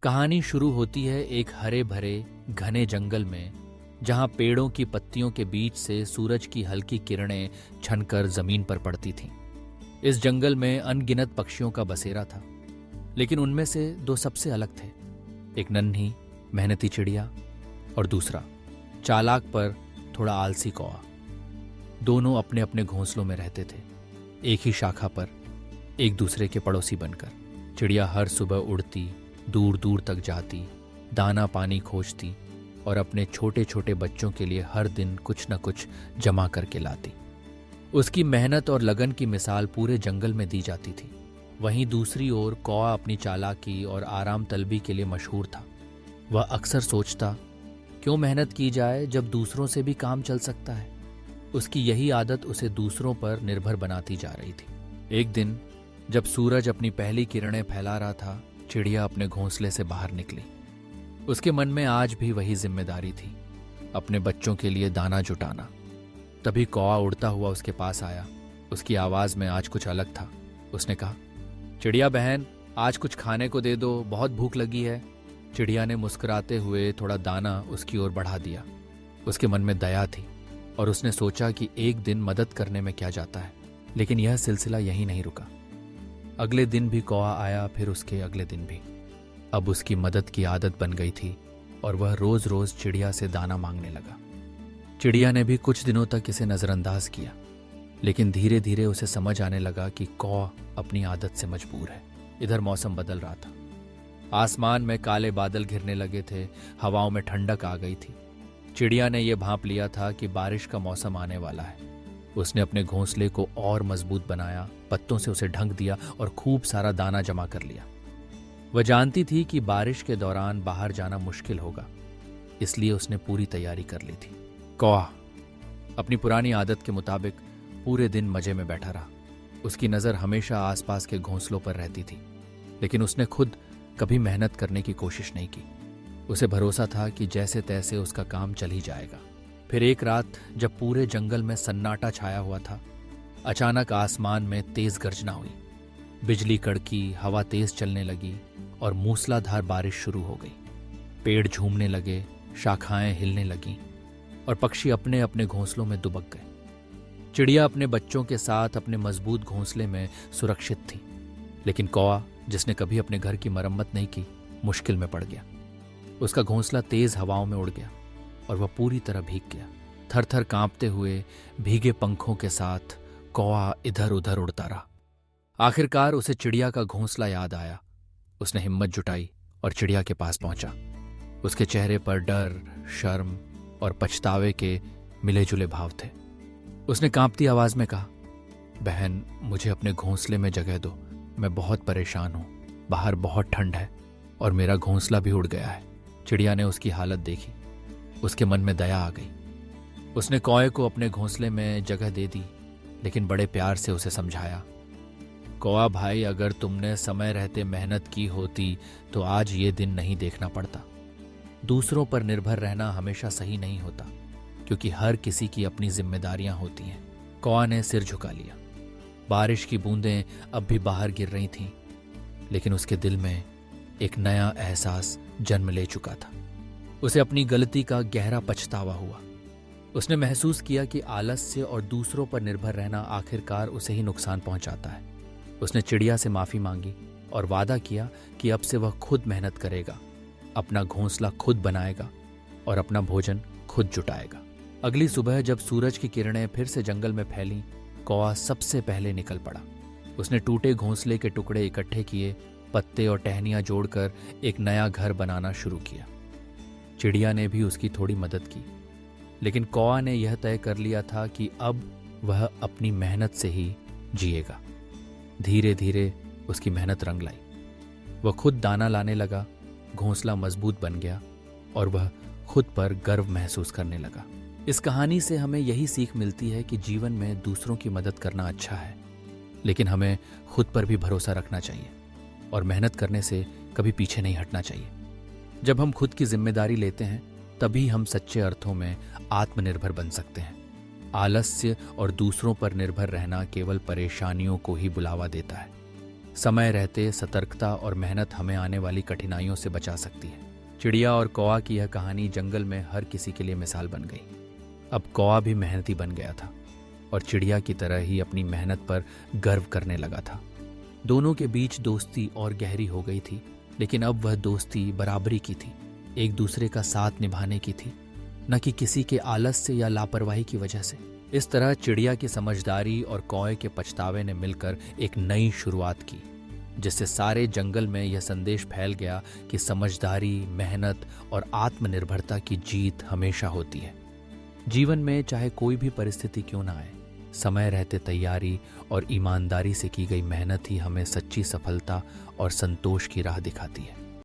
कहानी शुरू होती है एक हरे भरे घने जंगल में, जहां पेड़ों की पत्तियों के बीच से सूरज की हल्की किरणें छनकर जमीन पर पड़ती थीं। इस जंगल में अनगिनत पक्षियों का बसेरा था, लेकिन उनमें से दो सबसे अलग थे। एक नन्ही मेहनती चिड़िया और दूसरा चालाक पर थोड़ा आलसी कौआ। दोनों अपने अपने घोंसलों में रहते थे, एक ही शाखा पर, एक दूसरे के पड़ोसी बनकर। चिड़िया हर सुबह उड़ती, दूर दूर तक जाती, दाना पानी खोजती और अपने छोटे छोटे बच्चों के लिए हर दिन कुछ न कुछ जमा करके लाती। उसकी मेहनत और लगन की मिसाल पूरे जंगल में दी जाती थी। वहीं दूसरी ओर कौआ अपनी चालाकी और आराम तलबी के लिए मशहूर था। वह अक्सर सोचता, क्यों मेहनत की जाए जब दूसरों से भी काम चल सकता है। उसकी यही आदत उसे दूसरों पर निर्भर बनाती जा रही थी। एक दिन जब सूरज अपनी पहली किरणें फैला रहा था, चिड़िया अपने घोंसले से बाहर निकली। उसके मन में आज भी वही जिम्मेदारी थी, अपने बच्चों के लिए दाना जुटाना। तभी कौआ उड़ता हुआ उसके पास आया। उसकी आवाज में आज कुछ अलग था। उसने कहा, चिड़िया बहन, आज कुछ खाने को दे दो, बहुत भूख लगी है। चिड़िया ने मुस्कुराते हुए थोड़ा दाना उसकी ओर बढ़ा दिया। उसके मन में दया थी और उसने सोचा कि एक दिन मदद करने में क्या जाता है। लेकिन यह सिलसिला यहीं नहीं रुका। अगले दिन भी कौआ आया, फिर उसके अगले दिन भी। अब उसकी मदद की आदत बन गई थी और वह रोज रोज चिड़िया से दाना मांगने लगा। चिड़िया ने भी कुछ दिनों तक इसे नजरअंदाज किया, लेकिन धीरे धीरे उसे समझ आने लगा कि कौआ अपनी आदत से मजबूर है। इधर मौसम बदल रहा था। आसमान में काले बादल घिरने लगे थे, हवाओं में ठंडक आ गई थी। चिड़िया ने यह भांप लिया था कि बारिश का मौसम आने वाला है। उसने अपने घोंसले को और मजबूत बनाया, पत्तों से उसे ढक दिया और खूब सारा दाना जमा कर लिया। वह जानती थी कि बारिश के दौरान बाहर जाना मुश्किल होगा, इसलिए उसने पूरी तैयारी कर ली थी। कौआ अपनी पुरानी आदत के मुताबिक पूरे दिन मजे में बैठा रहा। उसकी नज़र हमेशा आसपास के घोंसलों पर रहती थी, लेकिन उसने खुद कभी मेहनत करने की कोशिश नहीं की। उसे भरोसा था कि जैसे तैसे उसका काम चल ही जाएगा। फिर एक रात जब पूरे जंगल में सन्नाटा छाया हुआ था, अचानक आसमान में तेज गर्जना हुई। बिजली कड़की, हवा तेज चलने लगी और मूसलाधार बारिश शुरू हो गई। पेड़ झूमने लगे, शाखाएं हिलने लगीं और पक्षी अपने अपने घोंसलों में दुबक गए। चिड़िया अपने बच्चों के साथ अपने मजबूत घोंसले में सुरक्षित थी, लेकिन कौआ, जिसने कभी अपने घर की मरम्मत नहीं की, मुश्किल में पड़ गया। उसका घोंसला तेज हवाओं में उड़ गया और वह पूरी तरह भीग गया। थर थर कांपते हुए भीगे पंखों के साथ कौआ इधर उधर उड़ता रहा। आखिरकार उसे चिड़िया का घोंसला याद आया। उसने हिम्मत जुटाई और चिड़िया के पास पहुंचा। उसके चेहरे पर डर, शर्म और पछतावे के मिले जुले भाव थे। उसने कांपती आवाज में कहा, बहन, मुझे अपने घोंसले में जगह दो। मैं बहुत परेशान हूं। बाहर बहुत ठंड है और मेरा घोंसला भी उड़ गया है। चिड़िया ने उसकी हालत देखी। उसके मन में दया आ गई। उसने कौए को अपने घोंसले में जगह दे दी, लेकिन बड़े प्यार से उसे समझाया, कौआ भाई, अगर तुमने समय रहते मेहनत की होती तो आज ये दिन नहीं देखना पड़ता। दूसरों पर निर्भर रहना हमेशा सही नहीं होता, क्योंकि हर किसी की अपनी जिम्मेदारियां होती हैं। कौआ ने सिर झुका लिया। बारिश की बूंदें अब भी बाहर गिर रही थीं, लेकिन उसके दिल में एक नया एहसास जन्म ले चुका था। उसे अपनी गलती का गहरा पछतावा हुआ। उसने महसूस किया कि आलस्य और दूसरों पर निर्भर रहना आखिरकार उसे ही नुकसान पहुंचाता है। उसने चिड़िया से माफी मांगी और वादा किया कि अब से वह खुद मेहनत करेगा, अपना घोंसला खुद बनाएगा और अपना भोजन खुद जुटाएगा। अगली सुबह जब सूरज की किरणें फिर से जंगल में फैलीं, कौआ सबसे पहले निकल पड़ा। उसने टूटे घोंसले के टुकड़े इकट्ठे किए, पत्ते और टहनियां जोड़कर एक नया घर बनाना शुरू किया। चिड़िया ने भी उसकी थोड़ी मदद की, लेकिन कौआ ने यह तय कर लिया था कि अब वह अपनी मेहनत से ही जिएगा। धीरे धीरे उसकी मेहनत रंग लाई। वह खुद दाना लाने लगा, घोंसला मजबूत बन गया और वह खुद पर गर्व महसूस करने लगा। इस कहानी से हमें यही सीख मिलती है कि जीवन में दूसरों की मदद करना अच्छा है, लेकिन हमें खुद पर भी भरोसा रखना चाहिए और मेहनत करने से कभी पीछे नहीं हटना चाहिए। जब हम खुद की जिम्मेदारी लेते हैं, तभी हम सच्चे अर्थों में आत्मनिर्भर बन सकते हैं। आलस्य और दूसरों पर निर्भर रहना केवल परेशानियों को ही बुलावा देता है। समय रहते सतर्कता और मेहनत हमें आने वाली कठिनाइयों से बचा सकती है। चिड़िया और कौआ की यह कहानी जंगल में हर किसी के लिए मिसाल बन गई। अब कौआ भी मेहनती बन गया था और चिड़िया की तरह ही अपनी मेहनत पर गर्व करने लगा था। दोनों के बीच दोस्ती और गहरी हो गई थी, लेकिन अब वह दोस्ती बराबरी की थी, एक दूसरे का साथ निभाने की थी, न कि किसी के आलस्य या लापरवाही की वजह से। इस तरह चिड़िया की समझदारी और कौए के पछतावे ने मिलकर एक नई शुरुआत की, जिससे सारे जंगल में यह संदेश फैल गया कि समझदारी, मेहनत और आत्मनिर्भरता की जीत हमेशा होती है। जीवन में चाहे कोई भी परिस्थिति क्यों ना आए, समय रहते तैयारी और ईमानदारी से की गई मेहनत ही हमें सच्ची सफलता और संतोष की राह दिखाती है।